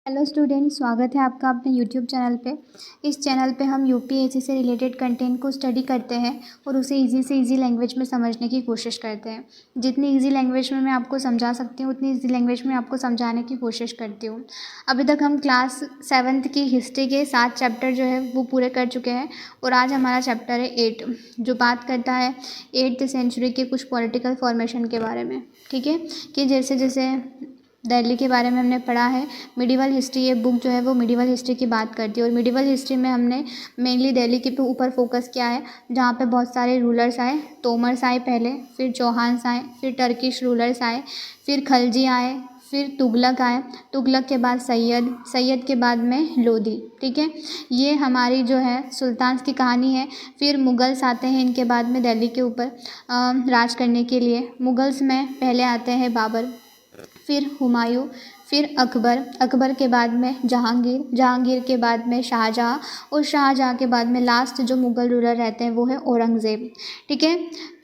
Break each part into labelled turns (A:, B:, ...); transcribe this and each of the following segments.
A: Hello student, स्वागत है आपका अपने यूट्यूब चैनल पे। इस चैनल पे हम यूपीएससी से रिलेटेड कंटेंट को स्टडी करते हैं और उसे इजी से इजी लैंग्वेज में समझने की कोशिश करते हैं। जितनी इजी लैंग्वेज में मैं आपको समझा सकती हूँ उतनी इजी लैंग्वेज में आपको समझाने की कोशिश करती हूँ। अभी तक हम क्लास 7th की हिस्ट्री के 7 चैप्टर जो है वो पूरे कर चुके हैं और आज हमारा चैप्टर है 8 जो बात करता है 8th सेंचुरी के कुछ पॉलिटिकल फॉर्मेशन के बारे में। ठीक है, कि जैसे जैसे दिल्ली के बारे में हमने पढ़ा है। मिडिवल हिस्ट्री ये बुक जो है वो मिडिवल हिस्ट्री की बात करती है और मिडिवल हिस्ट्री में हमने मेनली दिल्ली के ऊपर फोकस किया है, जहाँ पे बहुत सारे रूलर्स आए। तोमर्स आए पहले, फिर चौहान्स आए, फिर टर्किश रूलर्स आए, फिर खलजी आए, फिर तुगलक आए। तुगलक के बाद सैयद, सैयद के बाद में लोधी। ठीक है, ये हमारी जो है सुल्तान्स की कहानी है। फिर मुगल्स आते हैं इनके बाद में दिल्ली के ऊपर राज करने के लिए। मुगल्स में पहले आते हैं बाबर, फिर हुमायूं, फिर अकबर, अकबर के बाद में जहांगीर, जहांगीर के बाद में शाहजहाँ और शाहजहाँ के बाद में लास्ट जो मुग़ल रूलर रहते हैं वो है औरंगज़ेब। ठीक है,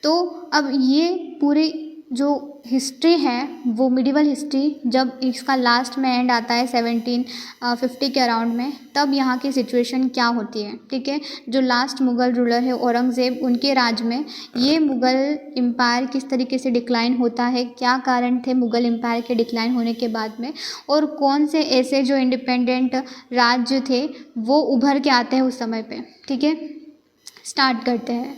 A: तो अब ये पूरी जो हिस्ट्री है वो मिडिवल हिस्ट्री, जब इसका लास्ट में एंड आता है 1750 के अराउंड में, तब यहाँ की सिचुएशन क्या होती है। ठीक है, जो लास्ट मुग़ल रूलर है औरंगज़ेब, उनके राज में ये मुग़ल एम्पायर किस तरीके से डिक्लाइन होता है, क्या कारण थे मुग़ल एम्पायर के डिक्लाइन होने के बाद में, और कौन से ऐसे जो इंडिपेंडेंट राज्य थे वो उभर के आते हैं उस समय पे। ठीक है, स्टार्ट करते हैं।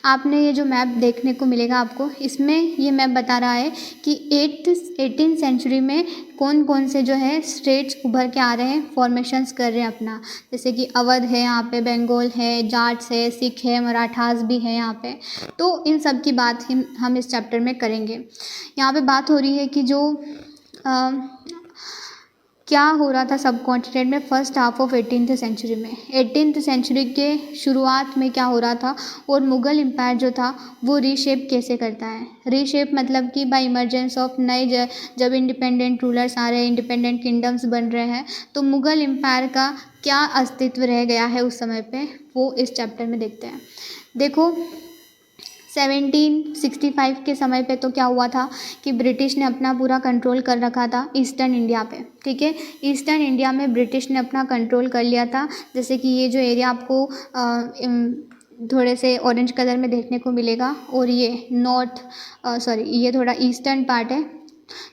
A: आपने ये जो मैप देखने को मिलेगा आपको, इसमें ये मैप बता रहा है कि 18th सेंचुरी में कौन कौन से जो है स्टेट्स उभर के आ रहे हैं, फॉर्मेशंस कर रहे हैं अपना। जैसे कि अवध है यहाँ पे, बंगाल है, जाट्स है, सिख है, मराठास भी है यहाँ पे। तो इन सब की बात हम इस चैप्टर में करेंगे। यहाँ पे बात हो रही है कि जो क्या हो रहा था सब कॉन्टिनेंट में first half of 18th century में। 18th सेंचुरी के शुरुआत में क्या हो रहा था और मुग़ल एम्पायर जो था वो रीशेप कैसे करता है। रीशेप मतलब कि बाय इमरजेंस ऑफ नए, जब इंडिपेंडेंट रूलर्स आ रहे हैं, इंडिपेंडेंट किंगडम्स बन रहे हैं, तो मुग़ल एम्पायर का क्या अस्तित्व रह गया है उस समय पे, वो इस चैप्टर में देखते हैं। देखो 1765 के समय पे तो क्या हुआ था कि ब्रिटिश ने अपना पूरा कंट्रोल कर रखा था ईस्टर्न इंडिया पे। ठीक है, ईस्टर्न इंडिया में ब्रिटिश ने अपना कंट्रोल कर लिया था। जैसे कि ये जो एरिया आपको थोड़े से ऑरेंज कलर में देखने को मिलेगा, और ये ये थोड़ा ईस्टर्न पार्ट है।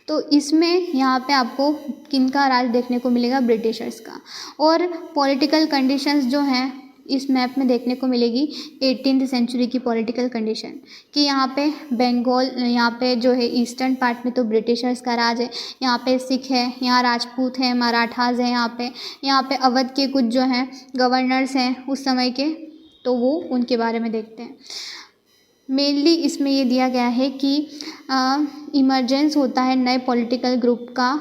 A: तो इसमें यहाँ पे आपको किनका राज देखने को मिलेगा, ब्रिटिशर्स का। और पॉलिटिकल कंडीशंस जो हैं इस मैप में देखने को मिलेगी 18th सेंचुरी की पॉलिटिकल कंडीशन, कि यहाँ पे बंगाल, यहाँ पे जो है ईस्टर्न पार्ट में तो ब्रिटिशर्स का राज है। यहाँ पे सिख है, यहाँ राजपूत हैं, मराठास हैं, यहाँ पे अवध के कुछ जो हैं गवर्नर्स हैं उस समय के, तो वो उनके बारे में देखते हैं। मेनली इसमें ये दिया गया है कि इमरजेंस होता है नए पॉलिटिकल ग्रुप का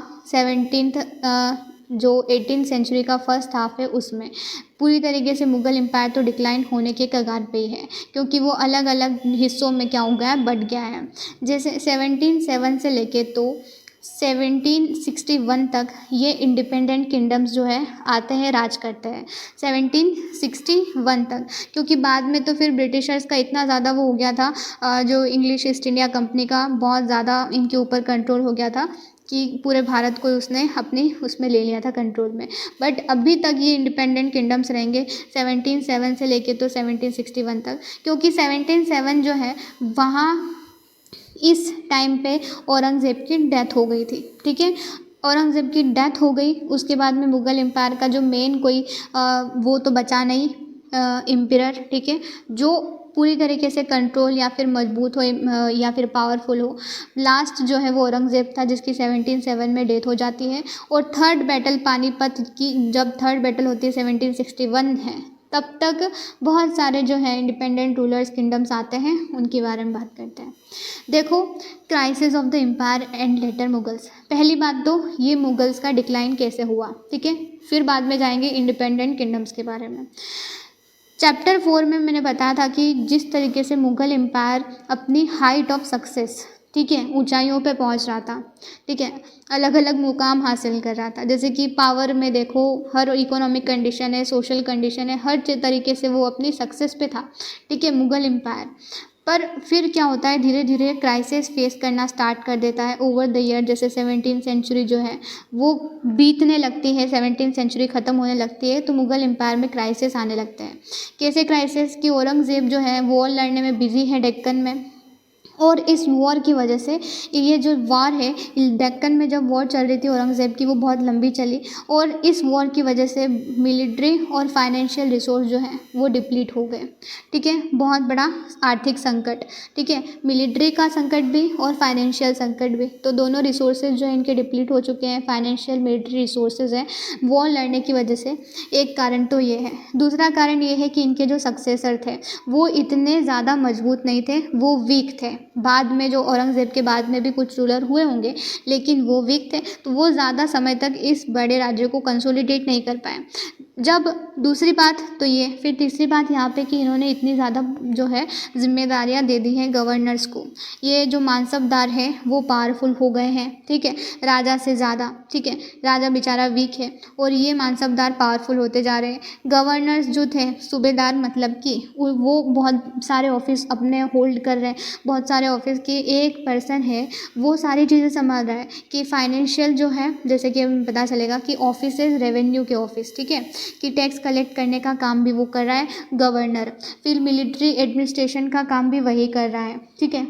A: 18th सेंचुरी का फर्स्ट हाफ है, उसमें पूरी तरीके से मुग़ल एम्पायर तो डिक्लाइन होने के कगार पे ही है, क्योंकि वो अलग अलग हिस्सों में क्या हो गया है, बट गया है। जैसे 1707 से लेके तो 1761 तक ये इंडिपेंडेंट किंगडम्स जो है आते हैं, राज करते हैं 1761 तक, क्योंकि बाद में तो फिर ब्रिटिशर्स का इतना ज़्यादा वो हो गया था, जो इंग्लिश ईस्ट इंडिया कंपनी का बहुत ज़्यादा इनके ऊपर कंट्रोल हो गया था कि पूरे भारत को उसने अपनी उसमें ले लिया था कंट्रोल में। बट अभी तक ये इंडिपेंडेंट किंगडम्स रहेंगे 1707 से लेके तो 1761 तक, क्योंकि 1707 जो है वहाँ इस टाइम पे औरंगज़ेब की डेथ हो गई थी। ठीक है, औरंगज़ेब की डेथ हो गई, उसके बाद में मुग़ल एम्पायर का जो मेन कोई वो तो बचा नहीं एम्पिरर। ठीक है, जो पूरी तरीके से कंट्रोल या फिर मजबूत हो या फिर पावरफुल हो। लास्ट जो है वो औरंगज़ेब था, जिसकी 1707 में डेथ हो जाती है। और थर्ड बैटल पानीपत की, जब थर्ड बैटल होती है 1761 है, तब तक बहुत सारे जो हैं इंडिपेंडेंट रूलर्स किंगडम्स आते हैं, उनके बारे में बात करते हैं। देखो, crisis of the empire and later Mughals. पहली बात तो ये मुगल्स का डिक्लाइन कैसे हुआ, ठीक है, फिर बाद में जाएंगे इंडिपेंडेंट किंगडम्स के बारे में। चैप्टर 4 में मैंने बताया था कि जिस तरीके से मुग़ल एम्पायर अपनी हाइट ऑफ सक्सेस, ठीक है, ऊंचाइयों पे पहुंच रहा था, ठीक है, अलग अलग मुकाम हासिल कर रहा था। जैसे कि पावर में देखो, हर इकोनॉमिक कंडीशन है, सोशल कंडीशन है, हर तरीके से वो अपनी सक्सेस पे था। ठीक है, मुग़ल एम्पायर पर फिर क्या होता है, धीरे धीरे क्राइसिस फेस करना स्टार्ट कर देता है ओवर द ईयर। जैसे 17वीं सेंचुरी जो है वो बीतने लगती है, 17वीं सेंचुरी ख़त्म होने लगती है, तो मुग़ल एम्पायर में क्राइसिस आने लगते हैं। कैसे क्राइसिस कि औरंगज़ेब जो है वॉर लड़ने में बिज़ी है डेक्कन में, और इस वॉर की वजह से, ये जो वॉर है डेक्कन में जब वॉर चल रही थी औरंगज़ेब की, वो बहुत लंबी चली, और इस वॉर की वजह से मिलिट्री और फाइनेंशियल रिसोर्स जो हैं वो डिप्लीट हो गए। ठीक है, बहुत बड़ा आर्थिक संकट। ठीक है, मिलिट्री का संकट भी और फाइनेंशियल संकट भी, तो दोनों रिसोर्सेज जो है इनके डिप्लीट हो चुके हैं। फाइनेंशियल मिलिट्री रिसोर्सेज हैं वॉर लड़ने की वजह से, एक कारण तो ये है। दूसरा कारण ये है कि इनके जो सक्सेसर थे वो इतने ज़्यादा मजबूत नहीं थे, वो वीक थे। बाद में जो औरंगज़ेब के बाद में भी कुछ रूलर हुए होंगे, लेकिन वो वीक थे, तो वो ज़्यादा समय तक इस बड़े राज्य को कंसोलिडेट नहीं कर पाए। जब दूसरी बात तो ये, फिर तीसरी बात यहाँ पे कि इन्होंने इतनी ज़्यादा जो है जिम्मेदारियाँ दे दी हैं गवर्नर्स को। ये जो मानसबदार हैं वो पावरफुल हो गए हैं, ठीक है, राजा से ज़्यादा। ठीक है, राजा बेचारा वीक है और ये मानसबदार पावरफुल होते जा रहे हैं। गवर्नर्स जो थे, सूबेदार मतलब कि वो बहुत सारे ऑफिस अपने होल्ड कर रहे हैं, बहुत सारे ऑफिस के एक पर्सन है वो सारी चीज़ें संभाल रहा है कि फाइनेंशियल जो है, जैसे कि हमें पता चलेगा कि ऑफिस रेवेन्यू के ऑफिस, ठीक है, कि टैक्स कलेक्ट करने का काम भी वो कर रहा है गवर्नर। फिर मिलिट्री एडमिनिस्ट्रेशन का काम भी वही कर रहा है। ठीक है,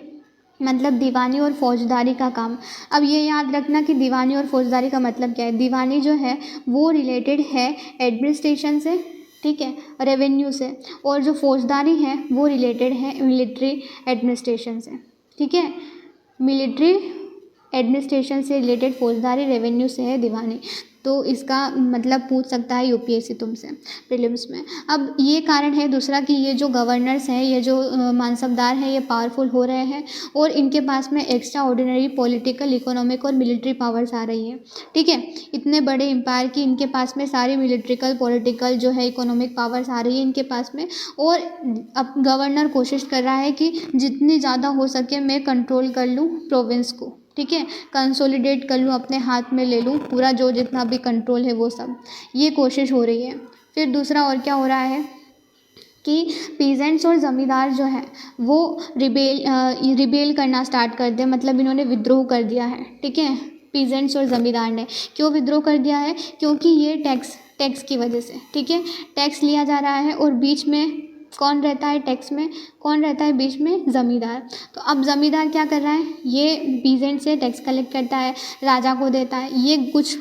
A: मतलब दीवानी और फौजदारी का काम। अब ये याद रखना कि दीवानी और फौजदारी का मतलब क्या है। दीवानी जो है वो रिलेटेड है एडमिनिस्ट्रेशन से, ठीक है, रेवेन्यू से, और जो फौजदारी है वो रिलेटेड है मिलिट्री एडमिनिस्ट्रेशन से। ठीक है, मिलिट्री एडमिनिस्ट्रेशन से रिलेटेड फौजदारी, रेवेन्यू से है दीवानी। तो इसका मतलब पूछ सकता है यूपीएससी तुमसे प्रीलिम्स में। अब ये कारण है दूसरा कि ये जो गवर्नर्स हैं, ये जो मानसबदार हैं, ये पावरफुल हो रहे हैं और इनके पास में एक्स्ट्रा ऑर्डिनरी पॉलिटिकल, इकोनॉमिक और मिलिट्री पावर्स आ रही हैं। ठीक है, इतने बड़े एम्पायर की इनके पास में सारी मिलिट्रिकल, पॉलिटिकल जो है इकोनॉमिक पावर्स आ रही है इनके पास में, और अब गवर्नर कोशिश कर रहा है कि जितनी ज़्यादा हो सके मैं कंट्रोल कर लूँ प्रोविंस को। ठीक है, कंसोलिडेट कर लूँ, अपने हाथ में ले लूँ पूरा, जो जितना भी कंट्रोल है वो सब, ये कोशिश हो रही है। फिर दूसरा और क्या हो रहा है कि पीजेंट्स और ज़मींदार जो है वो रिबेल करना स्टार्ट कर दे, मतलब इन्होंने विद्रोह कर दिया है। ठीक है, पीजेंट्स और ज़मींदार ने क्यों विद्रोह कर दिया है, क्योंकि ये टैक्स की वजह से, ठीक है, टैक्स लिया जा रहा है और बीच में कौन रहता है, टैक्स में कौन रहता है बीच में, ज़मींदार। तो अब ज़मींदार क्या कर रहा है, ये पीजेंट से टैक्स कलेक्ट करता है, राजा को देता है, ये कुछ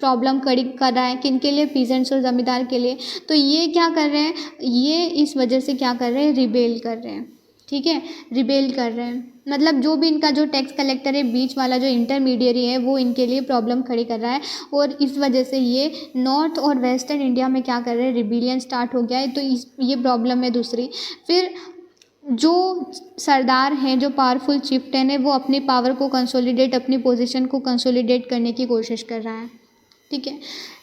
A: प्रॉब्लम खड़ी कर रहा है किनके लिए, पीजेंट्स और ज़मींदार के लिए। तो ये क्या कर रहे हैं, ये इस वजह से क्या कर रहे हैं, रिबेल कर रहे हैं। ठीक है, रिबेल कर रहे हैं, मतलब जो भी इनका जो टैक्स कलेक्टर है, बीच वाला जो इंटरमीडिएरी है, वो इनके लिए प्रॉब्लम खड़ी कर रहा है, और इस वजह से ये नॉर्थ और वेस्टर्न इंडिया में क्या कर रहे हैं, रिबेलियन स्टार्ट हो गया है। तो ये प्रॉब्लम है दूसरी। फिर जो सरदार हैं, जो पावरफुल चिफ्टन है, वो अपनी पावर को कंसोलिडेट, अपनी पोजीशन को कंसोलिडेट करने की कोशिश कर रहा है। ठीक है,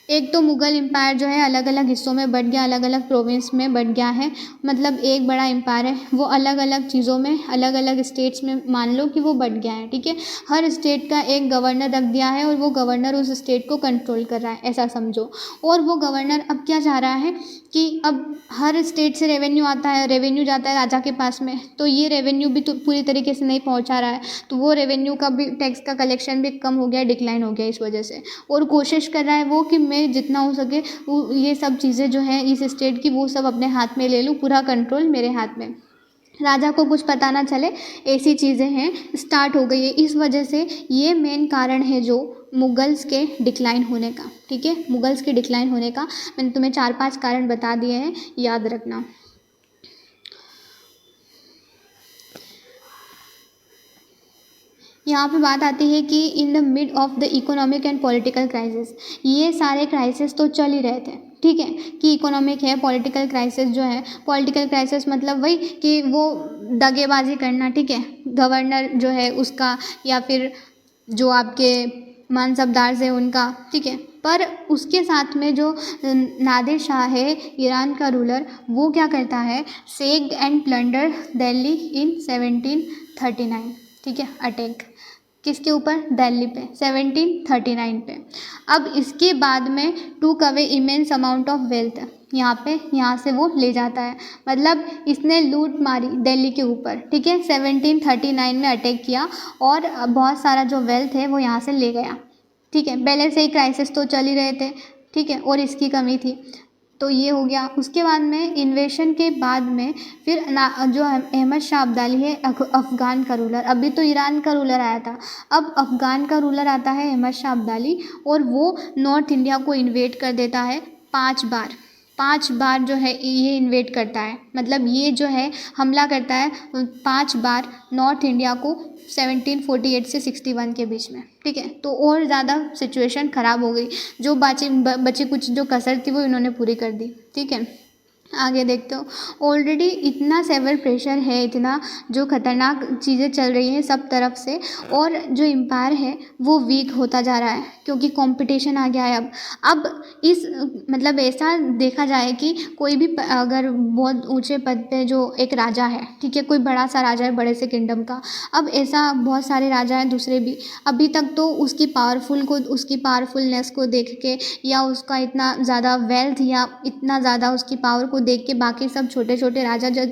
A: एक तो मुग़ल एम्पायर जो है अलग अलग हिस्सों में बट गया, अलग अलग प्रोविंस में बट गया है, मतलब एक बड़ा एम्पायर है, वो अलग अलग चीज़ों में, अलग अलग स्टेट्स में मान लो कि वो बट गया है। ठीक है, हर स्टेट का एक गवर्नर रख दिया है और वो गवर्नर उस स्टेट को कंट्रोल कर रहा है, ऐसा समझो। और वो गवर्नर अब क्या चाह रहा है कि अब हर स्टेट से रेवेन्यू आता है, रेवेन्यू जाता है राजा के पास में, तो ये रेवेन्यू भी तो पूरी तरीके से नहीं पहुंचा रहा है, तो वो रेवेन्यू का भी, टैक्स का कलेक्शन भी कम हो गया, डिक्लाइन हो गया इस वजह से। और कोशिश कर रहा है वो कि मैं जितना हो सके वो ये सब चीज़ें जो हैं इस स्टेट की, वो सब अपने हाथ में ले लूँ, पूरा कंट्रोल मेरे हाथ में, राजा को कुछ पता ना चले, ऐसी चीज़ें हैं स्टार्ट हो गई है। इस वजह से ये मेन कारण है जो मुगल्स के डिक्लाइन होने का। ठीक है, मुगल्स के डिक्लाइन होने का मैंने तुम्हें 4-5 कारण बता दिए हैं, याद रखना। यहाँ पे बात आती है कि in the mid of the economic and political crisis, ये सारे क्राइसिस तो चल ही रहे थे। ठीक है, कि इकोनॉमिक है, पॉलिटिकल क्राइसिस जो है, पॉलिटिकल क्राइसिस मतलब वही कि वो दगेबाजी करना, ठीक है, गवर्नर जो है उसका, या फिर जो आपके मानसबदार से उनका, ठीक है। पर उसके साथ में जो नादिर शाह है, ईरान का रूलर, वो क्या करता है, सेक्ड एंड प्लंडर दिल्ली इन 1739, ठीक है, अटैक किसके ऊपर? दिल्ली पे 1739 पे। अब इसके बाद में टूक away immense amount of wealth, यहाँ से वो ले जाता है, मतलब इसने लूट मारी दिल्ली के ऊपर, ठीक है। 1739 में अटैक किया और बहुत सारा जो वेल्थ है वो यहाँ से ले गया, ठीक है। पहले से ही क्राइसिस तो चल ही रहे थे, ठीक है, और इसकी कमी थी, तो ये हो गया। उसके बाद में इन्वेशन के बाद में फिर जो अहमद शाह अब्दाली है अफ़गान का रूलर, अभी तो ईरान का रूलर आया था, अब अफ़गान का रूलर आता है अहमद शाह अब्दाली, और वो नॉर्थ इंडिया को इन्वेड कर देता है 5 बार जो है ये इन्वेड करता है, मतलब ये जो है हमला करता है 5 बार नॉर्थ इंडिया को 1748 से 61 के बीच में, ठीक है। तो और ज़्यादा सिचुएशन ख़राब हो गई, जो बची कुछ जो कसर थी वो इन्होंने पूरी कर दी, ठीक है। आगे देखते हो, ऑलरेडी इतना सेवर प्रेशर है, इतना जो खतरनाक चीज़ें चल रही हैं सब तरफ से, और जो एम्पायर है वो वीक होता जा रहा है क्योंकि कंपटीशन आ गया है। अब इस मतलब ऐसा देखा जाए कि कोई भी अगर बहुत ऊंचे पद पे जो एक राजा है, ठीक है, कोई बड़ा सा राजा है बड़े से किंगडम का, अब ऐसा बहुत सारे राजा हैं दूसरे भी, अभी तक तो उसकी पावरफुलनेस को देख के या उसका इतना ज़्यादा वेल्थ या इतना ज़्यादा उसकी पावर को देख के बाकी सब छोटे छोटे राजा जो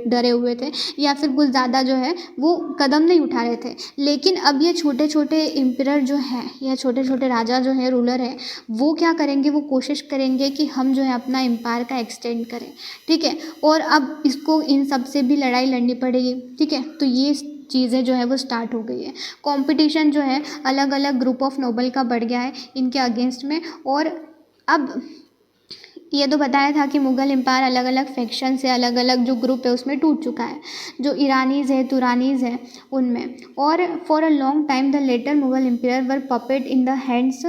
A: डरे हुए थे या फिर कुछ ज़्यादा जो है वो कदम नहीं उठा रहे थे। लेकिन अब ये छोटे छोटे एम्परर जो हैं या छोटे छोटे राजा जो है रूलर है, वो क्या करेंगे, वो कोशिश करेंगे कि हम जो है अपना एम्पायर का एक्सटेंड करें, ठीक है, और अब इसको इन सब से भी लड़ाई लड़नी पड़ेगी, ठीक है। तो ये चीज़ें जो है वो स्टार्ट हो गई है, कंपटीशन जो है अलग अलग ग्रुप ऑफ नोबल का बढ़ गया है इनके अगेंस्ट में। और अब ये तो बताया था कि मुग़ल एम्पायर अलग अलग फैक्शन से, अलग अलग जो ग्रुप है उसमें टूट चुका है, जो ईरानीज़ है, तुरानीज़ है उनमें। और for a long time the later Mughal empire were puppet in the hands,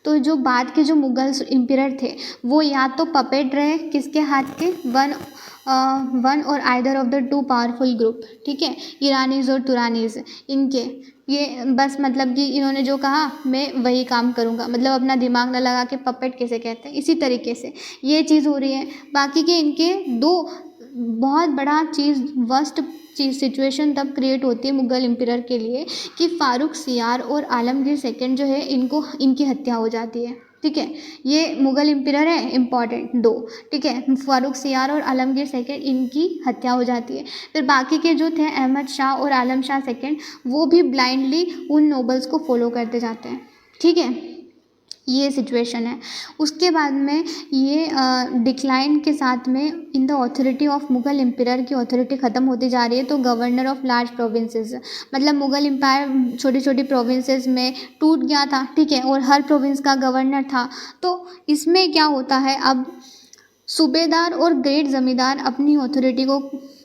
A: तो जो बाद के जो मुग़ल एम्पायर थे वो या तो पपेट रहे किसके हाथ के, वन और either of the two powerful group, ठीक है, ईरानीज़ और तुरानीज़, इनके ये बस मतलब कि इन्होंने जो कहा मैं वही काम करूँगा, मतलब अपना दिमाग न लगा के, पपेट कैसे कहते हैं, इसी तरीके से ये चीज़ हो रही है। बाकी के इनके दो बहुत बड़ा चीज़ वर्स्ट चीज़ सिचुएशन तब क्रिएट होती है मुग़ल एम्पायर के लिए कि फ़ारूक सियार और आलमगीर सेकंड जो है इनकी हत्या हो जाती है, ठीक है। ये मुग़ल एम्पायर है इम्पॉर्टेंट दो, ठीक है, फ़ारूक सियार और आलमगीर सेकंड इनकी हत्या हो जाती है। फिर बाकी के जो थे अहमद शाह और आलम शाह सेकंड, वो भी ब्लाइंडली उन नोबल्स को फॉलो करते जाते हैं, ठीक है, ये सिचुएशन है। उसके बाद में ये डिक्लाइन के साथ में in the authority of Mughal empire की ऑथोरिटी ख़त्म होती जा रही है, तो गवर्नर ऑफ लार्ज प्रोविंसेस, मतलब मुग़ल एम्पायर छोटी छोटी प्रोविंसेस में टूट गया था, ठीक है, और हर प्रोविंस का गवर्नर था। तो इसमें क्या होता है, अब सूबेदार और ग्रेट ज़मींदार अपनी ऑथोरिटी को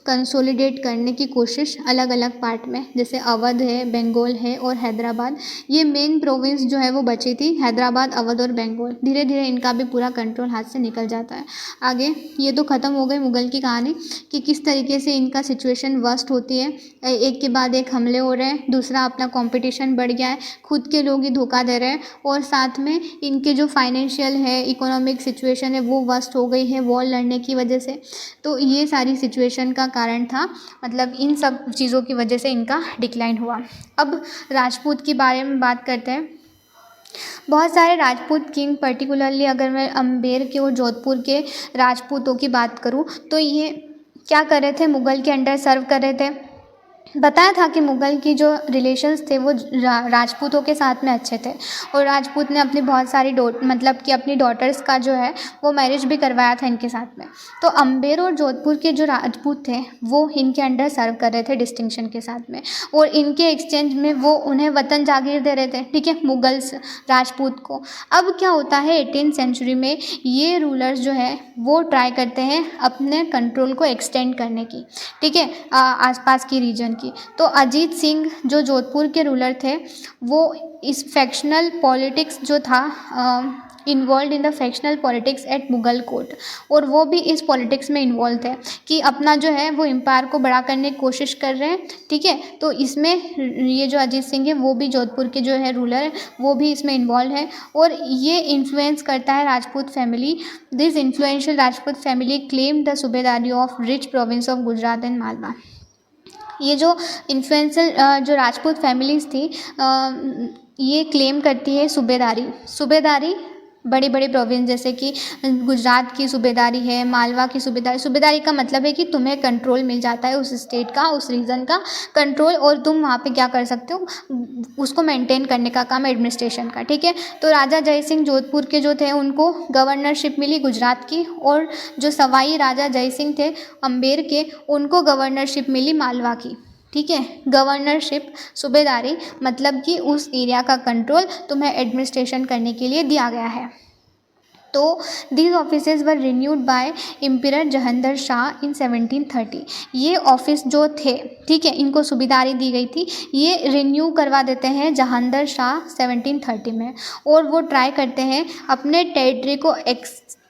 A: कंसोलिडेट करने की कोशिश अलग अलग पार्ट में, जैसे अवध है, बंगाल है और हैदराबाद, ये मेन प्रोविंस जो है वो बची थी, हैदराबाद, अवध और बंगाल। धीरे धीरे इनका भी पूरा कंट्रोल हाथ से निकल जाता है। आगे ये तो ख़त्म हो गई मुग़ल की कहानी कि किस तरीके से इनका सिचुएशन वर्स्ट होती है, एक के बाद एक हमले हो रहे हैं, दूसरा अपना कॉम्पिटिशन बढ़ गया है, खुद के लोग ही धोखा दे रहे हैं, और साथ में इनके जो फाइनेंशियल है, इकोनॉमिक सिचुएशन है वो वर्स्ट हो गई है वॉर लड़ने की वजह से। तो ये सारी सिचुएशन का कारण था, मतलब इन सब चीज़ों की वजह से इनका डिक्लाइन हुआ। अब राजपूत के बारे में बात करते हैं। बहुत सारे राजपूत किंग, पर्टिकुलरली अगर मैं अम्बेर के और जोधपुर के राजपूतों की बात करूं तो ये क्या कर रहे थे, मुग़ल के अंडर सर्व कर रहे थे। बताया था कि मुग़ल की जो रिलेशंस थे वो राजपूतों के साथ में अच्छे थे, और राजपूत ने अपनी बहुत सारी मतलब कि अपनी डॉटर्स का जो है वो मैरिज भी करवाया था इनके साथ में। तो अम्बेर और जोधपुर के जो राजपूत थे वो इनके अंडर सर्व कर रहे थे डिस्टिंक्शन के साथ में, और इनके एक्सचेंज में वो उन्हें वतन जागीर दे रहे थे, ठीक है, मुग़ल्स राजपूत को। अब क्या होता है 18th सेंचुरी में ये रूलर्स जो है वो ट्राई करते हैं अपने कंट्रोल को एक्सटेंड करने की, ठीक है, आसपास की रीजन की। तो अजीत सिंह जो जोधपुर के रूलर थे वो इस फैक्शनल पॉलिटिक्स जो था involve in the factional politics at Mughal court, और वो भी इस पॉलिटिक्स में इन्वॉल्व थे कि अपना जो है वो एम्पायर को बड़ा करने की कोशिश कर रहे हैं, ठीक है। तो इसमें ये जो अजीत सिंह है वो भी जोधपुर के जो है रूलर है वो भी इसमें इन्वॉल्व है, और ये इन्फ्लुएंस करता है Rajput family. This influential Rajput family claim the subedari of rich province of Gujarat and Malwa. ये जो इन्फ्लुएंशियल जो राजपूत फैमिलीज़ थी ये क्लेम करती है सूबेदारी बड़ी बड़ी प्रोविंस जैसे कि गुजरात की सूबेदारी है, मालवा की सूबेदारी का मतलब है कि तुम्हें कंट्रोल मिल जाता है उस स्टेट का, उस रीजन का कंट्रोल, और तुम वहाँ पे क्या कर सकते हो, उसको मेंटेन करने का काम एडमिनिस्ट्रेशन का, ठीक है। तो राजा जय सिंह जोधपुर के जो थे उनको गवर्नरशिप मिली गुजरात की, और जो सवाई राजा जय सिंह थे अम्बेर के, उनको गवर्नरशिप मिली मालवा की, ठीक है। गवर्नरशिप सूबेदारी मतलब कि उस एरिया का कंट्रोल तुम्हें एडमिनिस्ट्रेशन करने के लिए दिया गया है। तो these offices were renewed by emperor Jahangir Shah in 1730। ये ऑफिस जो थे, ठीक है, इनको सूबेदारी दी गई थी, ये रिन्यू करवा देते हैं जहांगीर शाह 1730 में, और वो ट्राई करते हैं अपने टेरिटरी को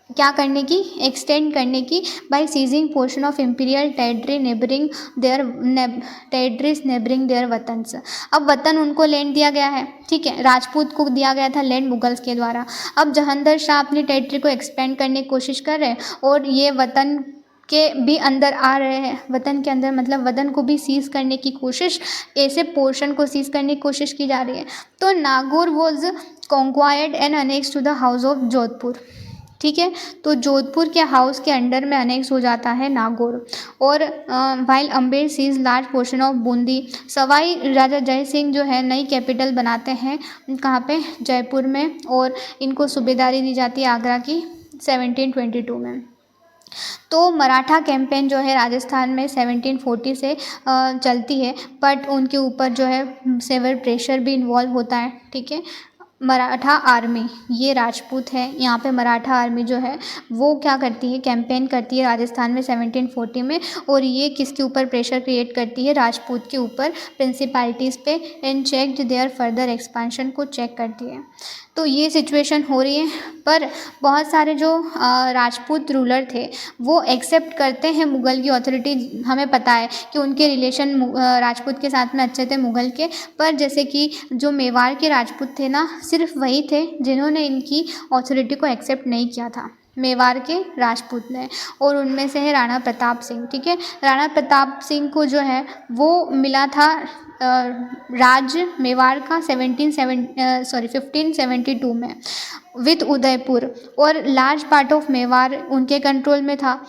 A: क्या करने की, एक्सटेंड करने की, by seizing portion of imperial territory neighbouring their वतन्स। अब वतन उनको लैंड दिया गया है, ठीक है, राजपूत को दिया गया था लैंड मुगल्स के द्वारा। अब जहांगीर शाह अपनी टेरिटरी को एक्सपेंड करने की कोशिश कर रहे हैं, और ये वतन के भी अंदर आ रहे हैं, वतन के अंदर मतलब वतन को भी सीज करने की कोशिश, ऐसे पोर्शन को सीज करने की कोशिश की जा रही है। तो Nagaur was conquered and annex to the house of Jodhpur, ठीक है। तो जोधपुर के हाउस के अंडर में अनेक्स हो जाता है नागौर। और while Amber seize large portion of Bundi, Sawai Raja Jai Singh जो है नई कैपिटल बनाते हैं कहाँ पे, जयपुर में, और इनको सूबेदारी दी जाती है आगरा की 1722 में। तो मराठा कैंपेन जो है राजस्थान में 1740 से चलती है, बट उनके ऊपर जो है सेवर प्रेशर भी इन्वॉल्व होता है, ठीक है। मराठा आर्मी, ये राजपूत है, यहाँ पे मराठा आर्मी जो है वो क्या करती है, कैंपेन करती है राजस्थान में 1740 में, और ये किसके ऊपर प्रेशर क्रिएट करती है, राजपूत के ऊपर, प्रिंसिपैलिटीज़ पे, and checked their further expansion को चेक करती है। तो ये सिचुएशन हो रही है, पर बहुत सारे जो राजपूत रूलर थे वो एक्सेप्ट करते हैं मुग़ल की अथॉरिटी। हमें पता है कि उनके रिलेशन राजपूत के साथ में अच्छे थे मुग़ल के, पर जैसे कि जो मेवाड़ के राजपूत थे ना, सिर्फ वही थे जिन्होंने इनकी अथॉरिटी को एक्सेप्ट नहीं किया था, मेवाड़ के राजपूत ने, और उनमें से है राणा प्रताप सिंह, ठीक है। राणा प्रताप सिंह को जो है वो मिला था राज मेवाड़ का 1572 में विद उदयपुर, और लार्ज पार्ट ऑफ मेवाड़ उनके कंट्रोल में था।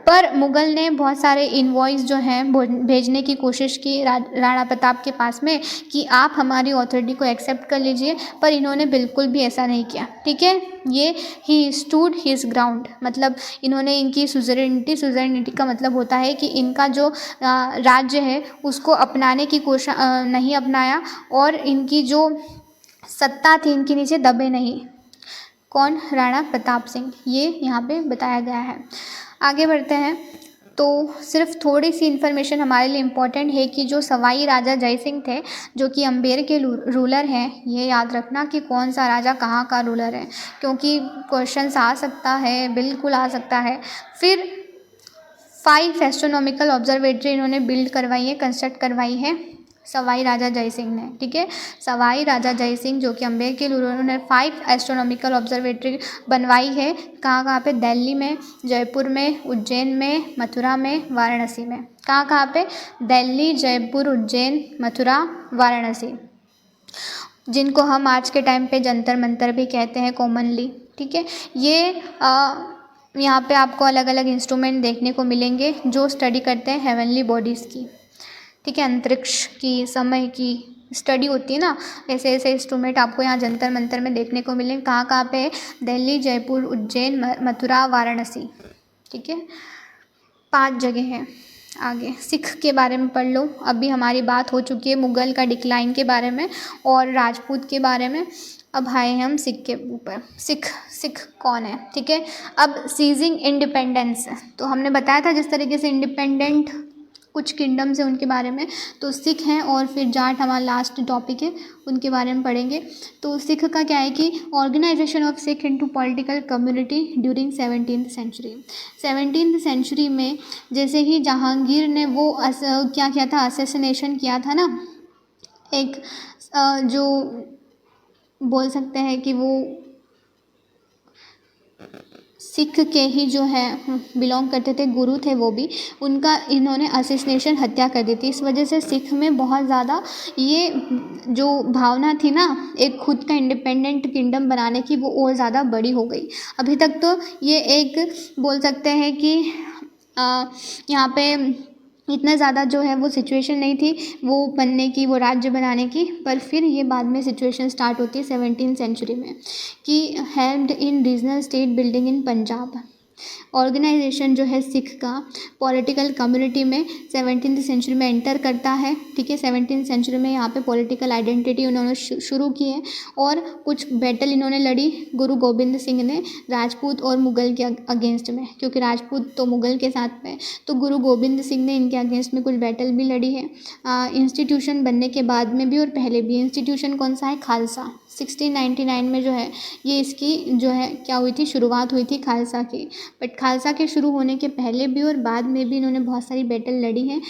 A: पर मुग़ल ने बहुत सारे इनवॉइस जो हैं भेजने की कोशिश की राणा प्रताप के पास में कि आप हमारी अथॉरिटी को एक्सेप्ट कर लीजिए, पर इन्होंने बिल्कुल भी ऐसा नहीं किया, ठीक है। ये ही स्टूड हिज ग्राउंड, मतलब इन्होंने इनकी सुजरेनिटी का मतलब होता है कि इनका जो राज्य है उसको अपनाने की कोशिश नहीं अपनाया, और इनकी जो सत्ता थी इनके नीचे दबे नहीं। कौन, राणा प्रताप सिंह, ये यहाँ पे बताया गया है। आगे बढ़ते हैं। तो सिर्फ थोड़ी सी इन्फॉर्मेशन हमारे लिए इम्पॉर्टेंट है कि जो सवाई राजा जय सिंह थे जो कि अम्बेर के रूलर हैं, ये याद रखना कि कौन सा राजा कहाँ का रूलर है, क्योंकि क्वेश्चंस आ सकता है, बिल्कुल आ सकता है। फिर 5 एस्ट्रोनॉमिकल ऑब्जर्वेटरी इन्होंने बिल्ड करवाई है, कंस्ट्रक्ट करवाई है सवाई राजा जय सिंह ने, ठीक है। सवाई राजा जय सिंह जो कि अम्बेर के रूलर, उन्होंने 5 एस्ट्रोनॉमिकल ऑब्जर्वेटरी बनवाई है। कहाँ कहाँ पे, दिल्ली में, जयपुर में, उज्जैन में, मथुरा में, वाराणसी में। कहाँ कहाँ पे, दिल्ली, जयपुर, उज्जैन, मथुरा, वाराणसी, जिनको हम आज के टाइम पे जंतर मंतर भी कहते हैं कॉमनली, ठीक है। ये यहाँ पे आपको अलग अलग इंस्ट्रूमेंट देखने को मिलेंगे जो स्टडी करते हैं हेवनली बॉडीज़ की, ठीक है, अंतरिक्ष की, समय की स्टडी होती है ना, ऐसे ऐसे इंस्ट्रूमेंट आपको यहाँ जंतर मंतर में देखने को मिलेंगे। कहाँ कहाँ पे, दिल्ली, जयपुर, उज्जैन, मथुरा, वाराणसी, ठीक है, 5 जगह हैं। आगे सिख के बारे में पढ़ लो। अभी हमारी बात हो चुकी है मुग़ल का डिक्लाइन के बारे में और राजपूत के बारे में। अब आए हम सिख के ऊपर। सिख कौन है, ठीक है। अब सीजिंग इंडिपेंडेंस, तो हमने बताया था जिस तरीके से इंडिपेंडेंट कुछ किंगडम्स हैं उनके बारे में, तो सिख हैं, और फिर जाट हमारा लास्ट टॉपिक है, उनके बारे में पढ़ेंगे। तो सिख का क्या है कि organisation of Sikh into political community during 17th century. 17th century में जैसे ही जहांगीर ने वो क्या किया था, असैसिनेशन किया था ना, एक जो बोल सकते हैं कि वो सिख के ही जो है बिलोंग करते थे, गुरु थे वो भी, उनका इन्होंने असैसिनेशन, हत्या कर दी थी। इस वजह से सिख में बहुत ज़्यादा ये जो भावना थी ना एक खुद का इंडिपेंडेंट किंगडम बनाने की, वो और ज़्यादा बड़ी हो गई। अभी तक तो ये एक बोल सकते हैं कि यहाँ पे इतना ज़्यादा जो है वो सिचुएशन नहीं थी वो बनने की, वो राज्य बनाने की, पर फिर ये बाद में सिचुएशन स्टार्ट होती है 17th सेंचुरी में कि helped in regional state building in Punjab. Organisation जो है सिख का पॉलिटिकल कम्युनिटी में 17th सेंचुरी में एंटर करता है। ठीक है, 17th सेंचुरी में यहाँ पे पॉलिटिकल आइडेंटिटी उन्होंने शुरू की है और कुछ बैटल इन्होंने लड़ी गुरु गोबिंद सिंह ने राजपूत और मुग़ल के अगेंस्ट में, क्योंकि राजपूत तो मुग़ल के साथ में, तो गुरु गोबिंद सिंह ने इनके अगेंस्ट में कुछ बैटल भी लड़ी है। इंस्टीट्यूशन बनने के बाद में भी और पहले भी। इंस्टीट्यूशन कौन सा है? खालसा। 1699 में जो है ये इसकी जो है क्या हुई थी, शुरुआत हुई थी खालसा की। बट खालसा के शुरू होने के पहले भी और बाद में भी इन्होंने बहुत सारी बैटल लड़ी हैं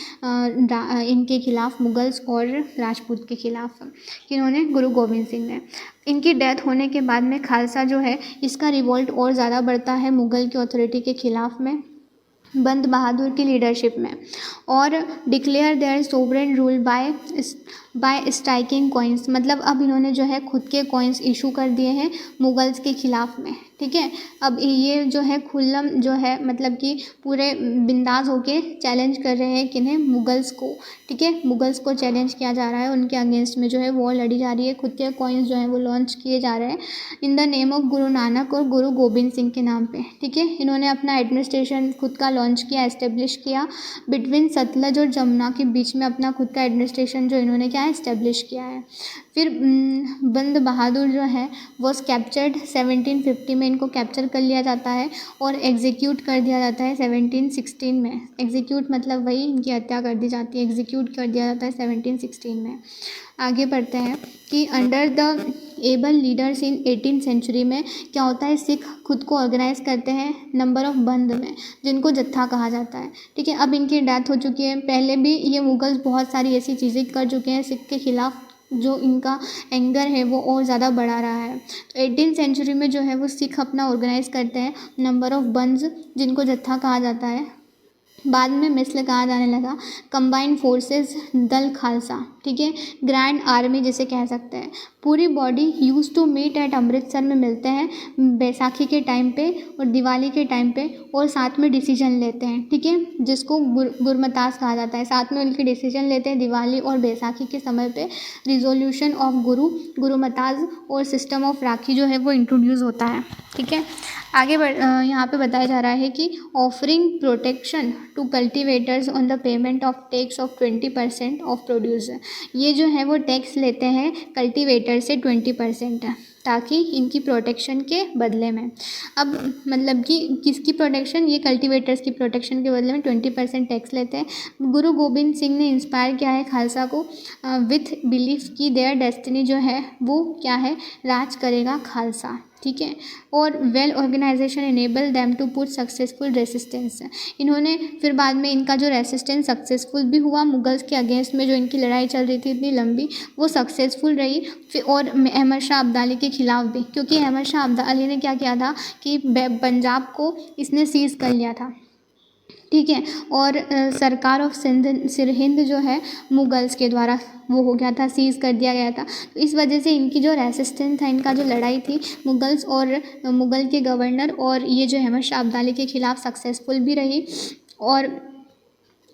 A: इनके खिलाफ, मुगल्स और राजपूत के खिलाफ, इन्होंने गुरु गोबिंद सिंह ने। इनकी डेथ होने के बाद में खालसा जो है इसका रिवोल्ट और ज़्यादा बढ़ता है मुग़ल की अथॉरिटी के खिलाफ में, बंद बहादुर की लीडरशिप में, और declare there sovereign rule by striking coins. मतलब अब इन्होंने जो है खुद के कॉइन्स इशू कर दिए हैं मुगल्स के खिलाफ में। ठीक है, अब ये जो है खुल्लम जो है मतलब कि पूरे बिंदास होके चैलेंज कर रहे हैं किन्हें? मुगल्स को। ठीक है, मुगल्स को चैलेंज किया जा रहा है, उनके अगेंस्ट में जो है वॉर लड़ी जा रही है, खुद के कॉइन्स जो है वो लॉन्च किए जा रहे हैं in the name of Guru Nanak और गुरु गोबिंद सिंह के नाम पे। ठीक है, इन्होंने अपना एडमिनिस्ट्रेशन खुद का लॉन्च किया, एस्टेब्लिश किया, बिटवीन सतलज और जमुना के बीच में अपना खुद का एडमिनिस्ट्रेशन जो इन्होंने क्या है इस्टेब्लिश किया है। फिर बंद बहादुर जो है वॉज कैप्चर्ड 1750 में, इनको कैप्चर कर लिया जाता है और एग्जीक्यूट कर दिया जाता है 1716 में। एग्जीक्यूट मतलब वही, इनकी हत्या कर दी जाती है, एग्जीक्यूट कर दिया जाता है 1716 में। आगे बढ़ते हैं कि under the able leaders in 18th century में क्या होता है, सिख खुद को ऑर्गेनाइज करते हैं नंबर ऑफ बंद में, जिनको जत्था कहा जाता है। ठीक है, अब इनकी डेथ हो चुकी है, पहले भी ये मुगल्स बहुत सारी ऐसी चीज़ें कर चुके हैं सिख के खिलाफ, जो इनका एंगर है वो और ज़्यादा बढ़ा रहा है। तो 18th सेंचुरी में जो है वो सिख अपना ऑर्गेनाइज करते हैं नंबर ऑफ बंस, जिनको जत्था कहा जाता है। बाद में मिसल कहा जाने लगा, कंबाइंड फोर्सेस दल खालसा। ठीक है, ग्रैंड आर्मी जिसे कह सकते हैं। पूरी body use to meet at Amritsar में मिलते हैं बैसाखी के टाइम पे और दिवाली के टाइम पे, और साथ में डिसीजन लेते हैं। ठीक है, जिसको गुरमतास कहा जाता है, साथ में उनके डिसीजन लेते हैं दिवाली और बैसाखी के समय पे। रिजोल्यूशन ऑफ गुरुमताज और सिस्टम ऑफ राखी जो है वो इंट्रोड्यूस होता है। ठीक है, आगे यहाँ पे बताया जा रहा है कि offering protection to cultivators on the payment of tax of 20% of produce. ये जो है वो टैक्स लेते हैं कल्टीवेटर से 20%, ताकि इनकी प्रोटेक्शन के बदले में। अब मतलब कि किसकी प्रोटेक्शन? ये कल्टीवेटर्स की प्रोटेक्शन के बदले में 20% टैक्स लेते हैं। गुरु गोबिंद सिंह ने इंस्पायर किया है खालसा को विथ बिलीफ कि देयर डेस्टिनी जो है वो क्या है, राज करेगा खालसा। ठीक है, और well organisation enable them to put successful resistance. इन्होंने फिर बाद में इनका जो रेसिस्टेंस सक्सेसफुल भी हुआ मुगल्स के अगेंस्ट में, जो इनकी लड़ाई चल रही थी इतनी लंबी, वो सक्सेसफुल रही। फिर और अहमद शाह अब्दाली के खिलाफ भी, क्योंकि अहमद शाह अब्दाली ने क्या किया था कि पंजाब को इसने सीज़ कर लिया था। ठीक है, और सरकार ऑफ सिरहिंद जो है मुगल्स के द्वारा वो हो गया था, सीज़ कर दिया गया था। तो इस वजह से इनकी जो रेसिस्टेंस था, इनका जो लड़ाई थी मुगल्स और मुगल के गवर्नर और ये जो अहमद शाह अब्दाली के खिलाफ सक्सेसफुल भी रही, और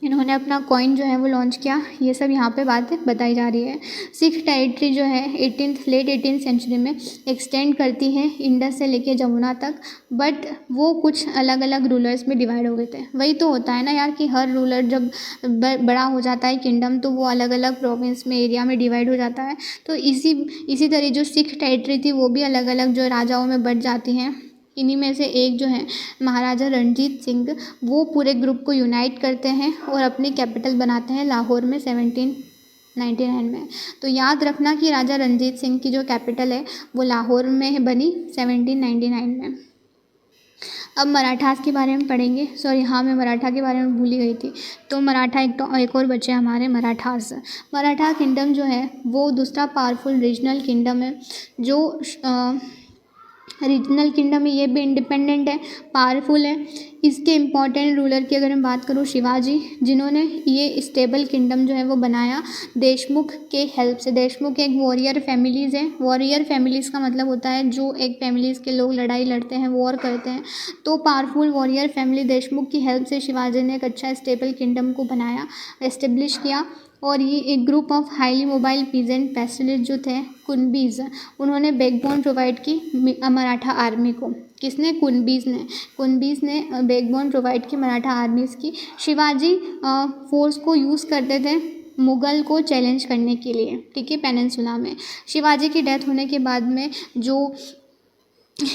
A: इन्होंने अपना कॉइन जो है वो लॉन्च किया। ये सब यहाँ पे बातें बताई जा रही है। सिख टेरिटरी जो है लेट 18th सेंचुरी में एक्सटेंड करती है इंडस से लेके जमुना तक, बट वो कुछ अलग अलग रूलर्स में डिवाइड हो गए थे। वही तो होता है ना यार कि हर रूलर जब बड़ा हो जाता है किंगडम, तो वो अलग अलग प्रोविंस में, एरिया में डिवाइड हो जाता है। तो इसी तरह जो सिख टेरिटरी थी वो भी अलग अलग जो राजाओं में बट जाती हैं। इन्हीं में से एक जो है महाराजा रणजीत सिंह, वो पूरे ग्रुप को यूनाइट करते हैं और अपनी कैपिटल बनाते हैं लाहौर में 1799 में। तो याद रखना कि राजा रणजीत सिंह की जो कैपिटल है वो लाहौर में बनी 1799 में। अब मराठास के बारे में पढ़ेंगे। सॉरी, हाँ, मैं मराठा के बारे में भूल ही गई थी। तो मराठा एक और बचे हमारे मराठास। मराठा किंगडम जो है वो दूसरा पावरफुल रीजनल किंगडम है जो रीजनल किंगडम है, ये भी इंडिपेंडेंट है, पावरफुल है। इसके इम्पॉर्टेंट रूलर की अगर मैं बात करूँ, शिवाजी, जिन्होंने ये स्टेबल किंगडम जो है वो बनाया देशमुख के हेल्प से। देशमुख एक वॉरियर फैमिलीज़ है। वॉरियर फैमिलीज़ का मतलब होता है जो एक फैमिलीज़ के लोग लड़ाई लड़ते हैं, वॉर करते हैं। तो पावरफुल वॉरियर फैमिली देशमुख की हेल्प से शिवाजी ने एक अच्छा स्टेबल किंगडम को बनाया, एस्टेब्लिश किया। और ये एक group of highly mobile peasant passenger जो थे कुनबीज, उन्होंने बैकबोन प्रोवाइड की मराठा आर्मी को। किसने? कुनबीज ने बैकबोन प्रोवाइड की मराठा आर्मीज़ की। शिवाजी फोर्स को यूज़ करते थे मुग़ल को चैलेंज करने के लिए, ठीक है, पेनिनसुला में। शिवाजी की डेथ होने के बाद में जो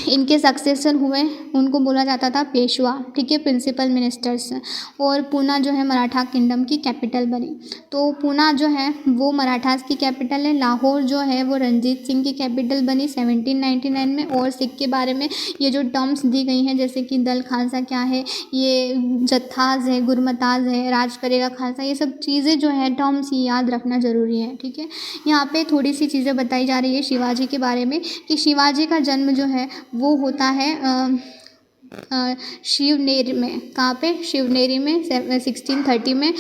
A: इनके सक्सेसर हुए उनको बोला जाता था पेशवा, ठीक है, प्रिंसिपल मिनिस्टर्स। और पूना जो है मराठा किंगडम की कैपिटल बनी। तो पूना जो है वो मराठास की कैपिटल है। लाहौर जो है वो रंजीत सिंह की कैपिटल बनी 1799 में। और सिख के बारे में ये जो टर्म्स दी गई हैं जैसे कि दल खालसा क्या है, ये जत्थाज है, गुरमताज है, राज करेगा खालसा, ये सब चीज़ें जो है टर्म्स ये याद रखना ज़रूरी है, ठीक है। यहाँ पे थोड़ी सी चीज़ें बताई जा रही है शिवाजी के बारे में कि शिवाजी का जन्म जो है वो होता है शिवनेरी में। कहाँ पे? शिवनेरी में 1630 में।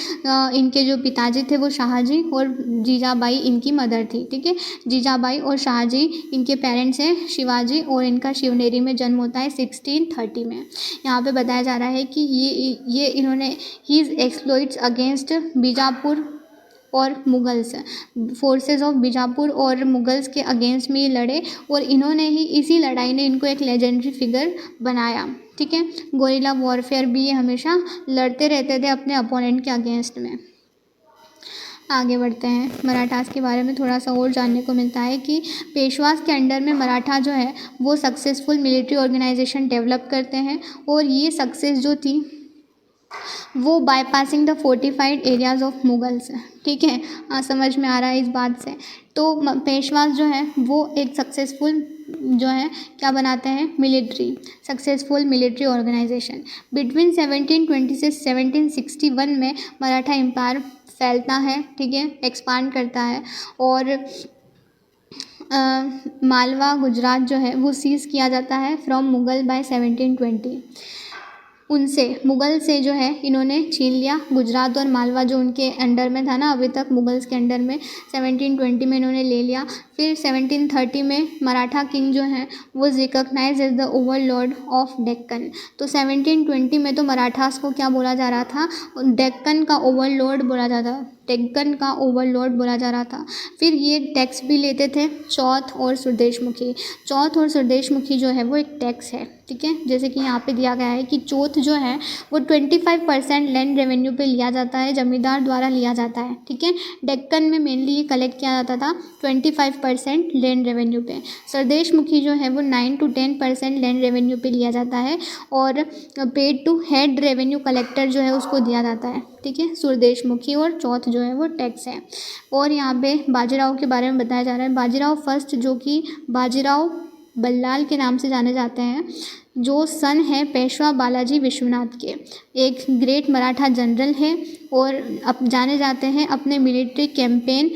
A: इनके जो पिताजी थे वो शाहजी और जीजाबाई इनकी मदर थी, ठीक है। जीजाबाई और शाहजी इनके पेरेंट्स हैं शिवाजी, और इनका शिवनेरी में जन्म होता है 1630 में। यहाँ पे बताया जा रहा है कि ये इन्होंने हीज एक्सप्लॉइट्स अगेंस्ट बीजापुर और मुगल्स, फोर्सेस ऑफ बीजापुर और मुगल्स के अगेंस्ट में ये लड़े, और इन्होंने ही इसी लड़ाई ने इनको एक लेजेंडरी फिगर बनाया, ठीक है। गोरिल्ला वॉरफेयर भी ये हमेशा लड़ते रहते थे अपने अपोनेंट के अगेंस्ट में। आगे बढ़ते हैं। मराठास के बारे में थोड़ा सा और जानने को मिलता है कि पेशवास के अंडर में मराठा जो है वो सक्सेसफुल मिलिट्री ऑर्गेनाइजेशन डेवलप करते हैं, और ये सक्सेस जो थी वो bypassing the fortified areas of Mughals, ठीक है। समझ में आ रहा है इस बात से। तो पेशवास जो है वो एक सक्सेसफुल जो है क्या बनाते हैं, सक्सेसफुल मिलिट्री ऑर्गेनाइजेशन। बिटवीन 1720 से 1761 में मराठा एम्पायर फैलता है, ठीक है, एक्सपांड करता है। और मालवा गुजरात जो है वो सीज़ किया जाता है फ्रॉम मुग़ल बाय 1720। उनसे मुग़ल से जो है इन्होंने छीन लिया गुजरात और मालवा, जो उनके अंडर में था ना अभी तक मुग़ल्स के अंडर में। 1720 में इन्होंने ले लिया। फिर 1730 में मराठा किंग जो हैं वो recognise as the overlord of Deccan. तो 1720 में तो मराठास को क्या बोला जा रहा था? डेक्कन का ओवरलॉर्ड बोला जाता था, डेक्कन का ओवरलॉर्ड बोला जा रहा था। फिर ये टैक्स भी लेते थे, चौथ और सुरदेशमुखी। चौथ और सुरदेशमुखी जो है वो एक टैक्स है, ठीक है। जैसे कि यहाँ पे दिया गया है कि चौथ जो है वो 25% लैंड रेवेन्यू पे लिया जाता है, जमींदार द्वारा लिया जाता है, ठीक है। डेक्कन में मेनली ये कलेक्ट किया जाता था 25% लैंड रेवेन्यू पे। सुरदेशमुखी जो है वो 9 to 10% लैंड रेवेन्यू पे लिया जाता है, और paid to head revenue collector जो है उसको दिया जाता है, ठीक है। सुरदेशमुखी और चौथ जो है वो टैक्स है। और यहाँ पे बाजीराव के बारे में बताया जा रहा है। बाजीराव फर्स्ट, जो कि बाजीराव बल्लाल के नाम से जाने जाते हैं, जो सन है पेशवा बालाजी विश्वनाथ के, एक ग्रेट मराठा जनरल है, और अब जाने जाते हैं अपने मिलिट्री कैंपेन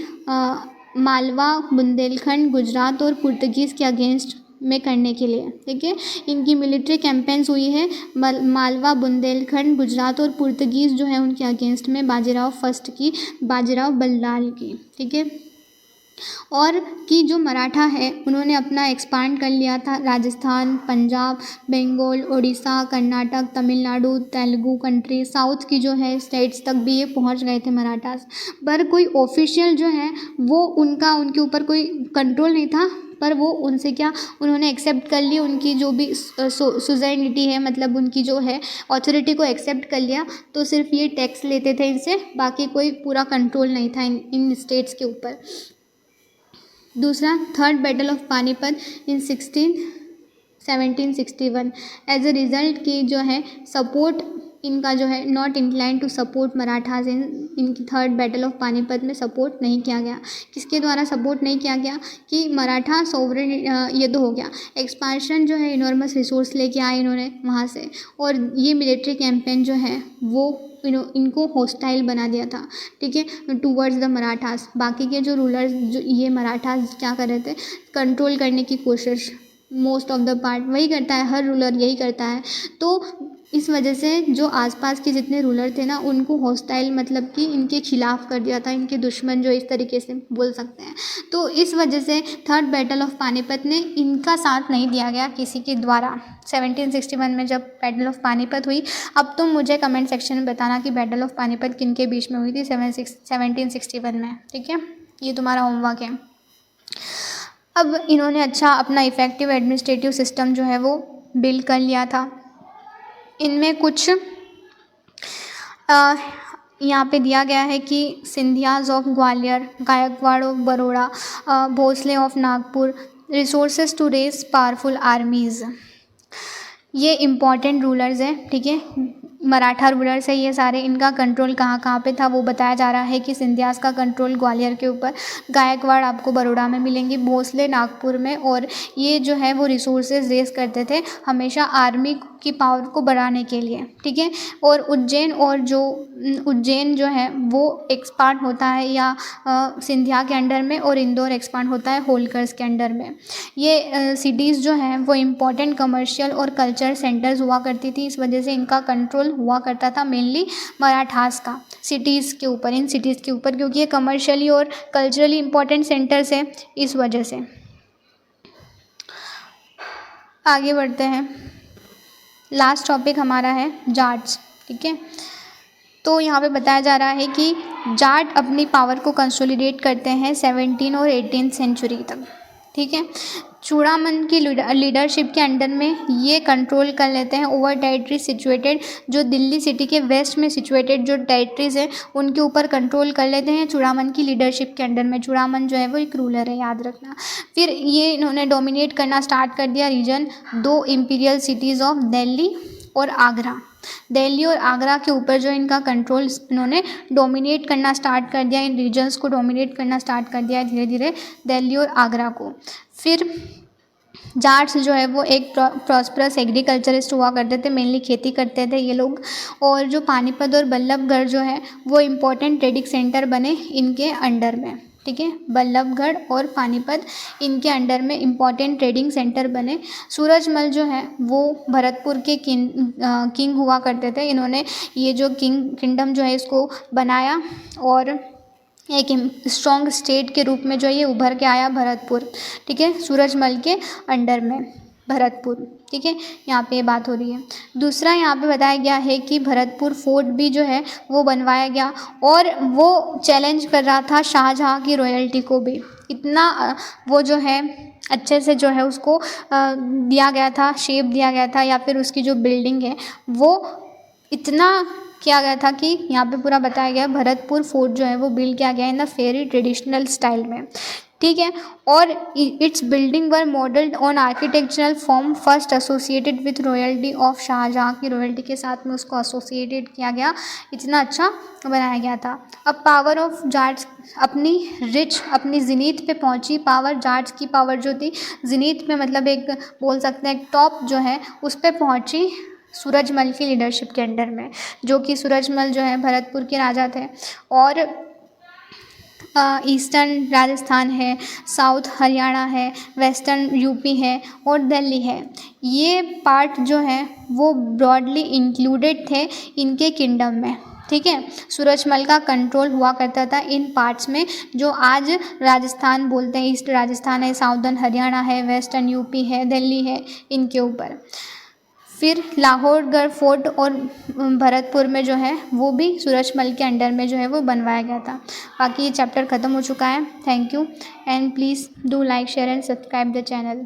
A: मालवा, बुंदेलखंड, गुजरात और पुर्तगीज़ के अगेंस्ट में करने के लिए, ठीक है। इनकी मिलिट्री कैंपेन्स हुई है मालवा, बुंदेलखंड, गुजरात और पुर्तगीज़ जो है उनके अगेंस्ट में बाजीराव फर्स्ट की, बाजीराव बल्लाल की, ठीक है। और कि जो मराठा है उन्होंने अपना एक्सपांड कर लिया था राजस्थान, पंजाब, बंगाल, उड़ीसा, कर्नाटक, तमिलनाडु, तेलुगु कंट्री, साउथ की जो है स्टेट्स तक भी ये पहुंच गए थे मराठास। पर कोई ऑफिशियल जो है वो उनके ऊपर कोई कंट्रोल नहीं था, पर वो उनसे क्या, उन्होंने एक्सेप्ट कर ली उनकी जो भी सुज़ैनिटी है, मतलब उनकी जो है अथॉरिटी को एक्सेप्ट कर लिया। तो सिर्फ ये टैक्स लेते थे इनसे, बाकी कोई पूरा कंट्रोल नहीं था इन स्टेट्स के ऊपर। दूसरा, third battle of Panipat in 1761। As a result की जो है सपोर्ट इनका जो है not incline to support Marathas इनकी थर्ड बैटल ऑफ पानीपत में सपोर्ट नहीं किया गया। किसके द्वारा सपोर्ट नहीं किया गया? कि मराठा सोवरेन, ये तो हो गया एक्सपांशन जो है, इनॉर्मस रिसोर्स लेके आए इन्होंने वहाँ से, और ये मिलिट्री कैंपेन जो है वो इनको हॉस्टाइल बना दिया था, ठीक है, टूवर्ड्स द मराठास। बाकी के जो रूलर्स, जो ये मराठास क्या कर रहे थे, कंट्रोल करने की कोशिश मोस्ट ऑफ द पार्ट वही करता है, हर रूलर यही करता है। तो इस वजह से जो आसपास के जितने रूलर थे ना, उनको हॉस्टाइल मतलब कि इनके खिलाफ़ कर दिया था, इनके दुश्मन जो इस तरीके से बोल सकते हैं। तो इस वजह से थर्ड बैटल ऑफ पानीपत में इनका साथ नहीं दिया गया किसी के द्वारा। 1761 में जब बैटल ऑफ पानीपत हुई, अब तुम मुझे कमेंट सेक्शन में बताना कि बैटल ऑफ पानीपत किन के बीच में हुई थी 1761 में, ठीक है। ये तुम्हारा होमवर्क है। अब इन्होंने अच्छा अपना इफ़ेक्टिव एडमिनिस्ट्रेटिव सिस्टम जो है वो बिल्ड कर लिया था। इनमें कुछ यहाँ पे दिया गया है कि Scindias of Gwalior, Gaekwad of Baroda, Bhosle of Nagpur, resources to raise powerful armies. ये इम्पॉर्टेंट रूलर्स हैं, ठीक है, मराठा रूलर्स है ये सारे। इनका कंट्रोल कहाँ कहाँ पे था वो बताया जा रहा है कि सिंधियाज़ का कंट्रोल ग्वालियर के ऊपर, गायकवाड़ आपको बड़ौदा में मिलेंगे, भोसले नागपुर में, और ये जो है वो रिसोर्सेज रेज करते थे हमेशा आर्मी की पावर को बढ़ाने के लिए, ठीक है। और उज्जैन जो है वो एक्सपांड होता है या सिंधिया के अंडर में, और इंदौर एक्सपांड होता है होलकर्स के अंडर में। ये सिटीज़ जो हैं वो इम्पॉर्टेंट कमर्शियल और कल्चर सेंटर्स हुआ करती थी, इस वजह से इनका कंट्रोल हुआ करता था मेनली मराठास का सिटीज़ के ऊपर, इन सिटीज़ के ऊपर, क्योंकि ये कमर्शियली और कल्चरली इम्पॉर्टेंट सेंटर्स हैं, इस वजह से। आगे बढ़ते हैं। लास्ट टॉपिक हमारा है जाट्स, ठीक है। तो यहाँ पे बताया जा रहा है कि जाट अपनी पावर को कंसोलिडेट करते हैं 17 और 18 सेंचुरी तक, ठीक है। चूड़ामन की लीडरशिप के अंडर में ये कंट्रोल कर लेते हैं ओवर टेरिटरी सिचुएटेड, जो दिल्ली सिटी के वेस्ट में सिचुएटेड जो टेरिटरीज़ हैं उनके ऊपर कंट्रोल कर लेते हैं चूड़ामन की लीडरशिप के अंडर में। चूड़ामन जो है वो एक रूलर है, याद रखना। फिर ये इन्होंने डोमिनेट करना स्टार्ट कर दिया region, 2 imperial cities of Delhi और आगरा। दिल्ली और आगरा के ऊपर जो इनका कंट्रोल इन्होंने डोमिनेट करना स्टार्ट कर दिया, इन रीजन्स को डोमिनेट करना स्टार्ट कर दिया धीरे धीरे दिल्ली और आगरा को। फिर जाट्स जो है वो एक प्रॉस्परस एग्रीकल्चरिस्ट हुआ करते थे, मेनली खेती करते थे ये लोग। और जो पानीपत और बल्लभगढ़ जो है वो इम्पोर्टेंट ट्रेडिंग सेंटर बने इनके अंडर में, ठीक है। बल्लभगढ़ और पानीपत इनके अंडर में इम्पॉर्टेंट ट्रेडिंग सेंटर बने। सूरजमल जो है वो भरतपुर के किंग हुआ करते थे। इन्होंने ये जो किंगडम जो है इसको बनाया और एक स्ट्रॉन्ग स्टेट के रूप में जो ये उभर के आया भरतपुर, ठीक है, सूरजमल के अंडर में भरतपुर, ठीक है। यहाँ पे बात हो रही है। दूसरा यहाँ पे बताया गया है कि भरतपुर फोर्ट भी जो है वो बनवाया गया, और वो चैलेंज कर रहा था शाहजहाँ की रॉयल्टी को भी। इतना वो जो है अच्छे से जो है उसको दिया गया था, शेप दिया गया था, या फिर उसकी जो बिल्डिंग है वो इतना किया गया था कि यहाँ पे पूरा बताया गया भरतपुर फोर्ट जो है वो बिल्ड किया गया in the ferry traditional style में, ठीक है। और its building were modelled on architectural form first associated with royalty of Shahjahan की रॉयल्टी के साथ में उसको एसोसिएटेड किया गया, इतना अच्छा बनाया गया था। अब पावर ऑफ जाट्स अपनी जिनीत पे पहुंची। पावर जाट्स की पावर जो थी जिनीत पे, मतलब एक बोल सकते हैं टॉप जो है उस पर पहुंची सूरजमल की लीडरशिप के अंडर में, जो कि सूरजमल जो है भरतपुर के राजा थे। और ईस्टर्न राजस्थान है, साउथ हरियाणा है, वेस्टर्न यूपी है और दिल्ली है, ये पार्ट जो है वो ब्रॉडली इंक्लूडेड थे इनके किंगडम में, ठीक है। सूरजमल का कंट्रोल हुआ करता था इन पार्ट्स में जो आज राजस्थान बोलते हैं। ईस्ट राजस्थान है, साउदर्न हरियाणा है, वेस्टर्न यूपी है, दिल्ली है, इनके ऊपर। फिर लाहौरगढ़ फोर्ट और भरतपुर में जो है वो भी सूरजमल के अंडर में जो है वो बनवाया गया था। बाकी ये चैप्टर ख़त्म हो चुका है। Thank you and please do like share and subscribe the channel.